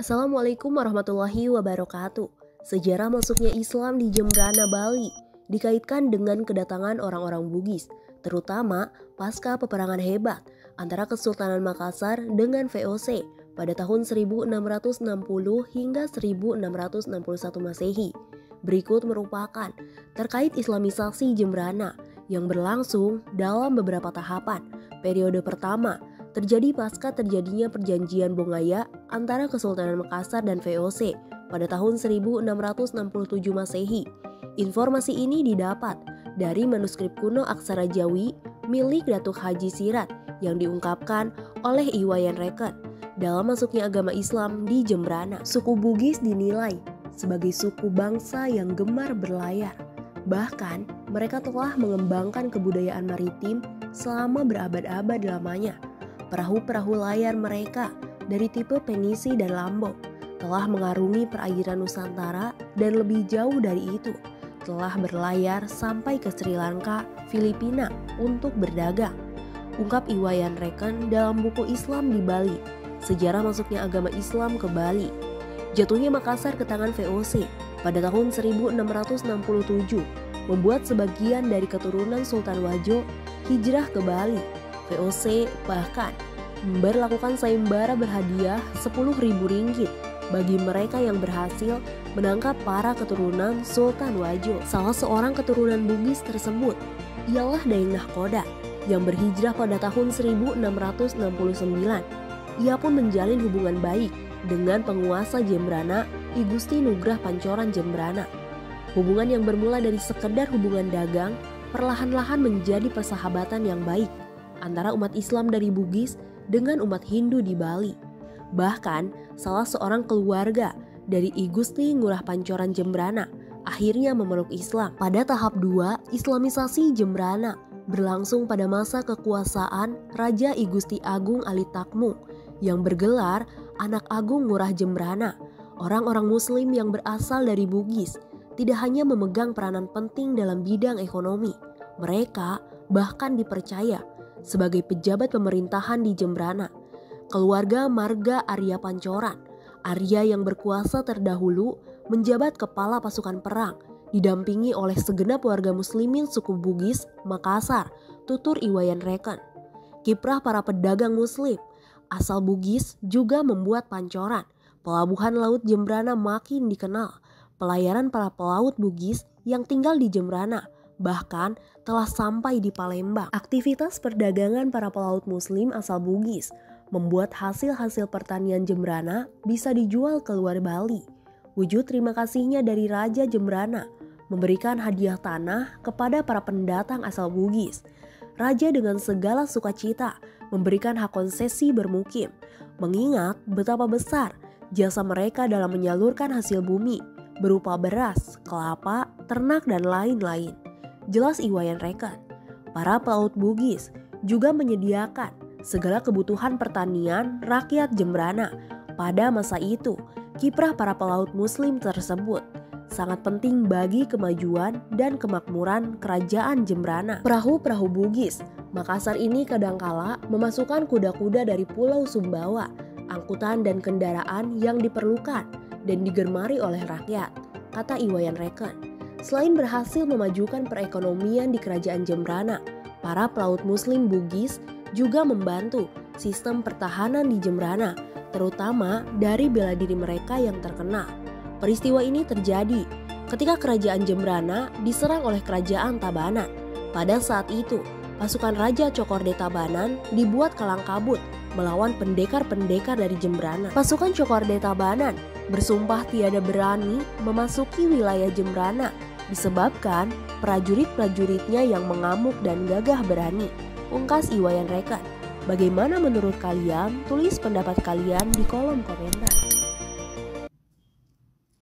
Assalamualaikum warahmatullahi wabarakatuh. Sejarah masuknya Islam di Jembrana, Bali dikaitkan dengan kedatangan orang-orang Bugis, terutama pasca peperangan hebat antara Kesultanan Makassar dengan VOC pada tahun 1660 hingga 1661 Masehi. Berikut merupakan terkait Islamisasi Jembrana yang berlangsung dalam beberapa tahapan. Periode pertama terjadi pasca terjadinya perjanjian Bongaya antara Kesultanan Makassar dan VOC pada tahun 1667 Masehi. Informasi ini didapat dari manuskrip kuno aksara Jawi milik Datuk Haji Sirat yang diungkapkan oleh Iwayan Reken. Dalam masuknya agama Islam di Jembrana, suku Bugis dinilai sebagai suku bangsa yang gemar berlayar. Bahkan, mereka telah mengembangkan kebudayaan maritim selama berabad-abad lamanya. Perahu-perahu layar mereka dari tipe penisi dan lambok telah mengarungi perairan Nusantara dan lebih jauh dari itu telah berlayar sampai ke Sri Lanka, Filipina untuk berdagang. Ungkap Iwayan Reken dalam buku Islam di Bali, Sejarah Masuknya Agama Islam ke Bali. Jatuhnya Makassar ke tangan VOC pada tahun 1667 membuat sebagian dari keturunan Sultan Wajo hijrah ke Bali. VOC bahkan memberlakukan sayembara berhadiah 10.000 ringgit bagi mereka yang berhasil menangkap para keturunan Sultan Wajo. Salah seorang keturunan Bugis tersebut ialah Daeng Nahkoda yang berhijrah pada tahun 1669. Ia pun menjalin hubungan baik dengan penguasa Jembrana, I Gusti Nugrah Pancoran Jembrana. Hubungan yang bermula dari sekedar hubungan dagang perlahan-lahan menjadi persahabatan yang baik antara umat Islam dari Bugis dengan umat Hindu di Bali. Bahkan, salah seorang keluarga dari I Gusti Ngurah Pancoran Jembrana akhirnya memeluk Islam. Pada tahap 2, Islamisasi Jembrana berlangsung pada masa kekuasaan Raja I Gusti Agung Ali Takmu yang bergelar Anak Agung Ngurah Jembrana. Orang-orang Muslim yang berasal dari Bugis tidak hanya memegang peranan penting dalam bidang ekonomi, mereka bahkan dipercaya sebagai pejabat pemerintahan di Jembrana. Keluarga Marga Arya Pancoran, Arya yang berkuasa terdahulu, menjabat kepala pasukan perang, didampingi oleh segenap warga muslimin suku Bugis, Makassar, tutur Iwayan Reken. Kiprah para pedagang muslim asal Bugis juga membuat Pancoran, pelabuhan laut Jembrana makin dikenal. Pelayaran para pelaut Bugis yang tinggal di Jembrana bahkan telah sampai di Palembang. Aktivitas perdagangan para pelaut muslim asal Bugis membuat hasil-hasil pertanian Jembrana bisa dijual ke luar Bali. Wujud terima kasihnya dari Raja Jembrana memberikan hadiah tanah kepada para pendatang asal Bugis. Raja dengan segala sukacita memberikan hak konsesi bermukim, mengingat betapa besar jasa mereka dalam menyalurkan hasil bumi berupa beras, kelapa, ternak, dan lain-lain. Jelas Iwayan Reken, para pelaut Bugis juga menyediakan segala kebutuhan pertanian rakyat Jembrana. Pada masa itu, kiprah para pelaut muslim tersebut sangat penting bagi kemajuan dan kemakmuran kerajaan Jembrana. Perahu-perahu Bugis Makassar ini kadangkala memasukkan kuda-kuda dari Pulau Sumbawa, angkutan dan kendaraan yang diperlukan dan digemari oleh rakyat, kata Iwayan Reken. Selain berhasil memajukan perekonomian di kerajaan Jembrana, para pelaut muslim Bugis juga membantu sistem pertahanan di Jembrana, terutama dari bela diri mereka yang terkenal. Peristiwa ini terjadi ketika kerajaan Jembrana diserang oleh kerajaan Tabanan. Pada saat itu, pasukan Raja Cokorde Tabanan dibuat kalang kabut melawan pendekar-pendekar dari Jembrana. Pasukan Cokorde Tabanan bersumpah tiada berani memasuki wilayah Jembrana disebabkan prajurit-prajuritnya yang mengamuk dan gagah berani. Ungkas Iwayan Reken. Bagaimana menurut kalian? Tulis pendapat kalian di kolom komentar.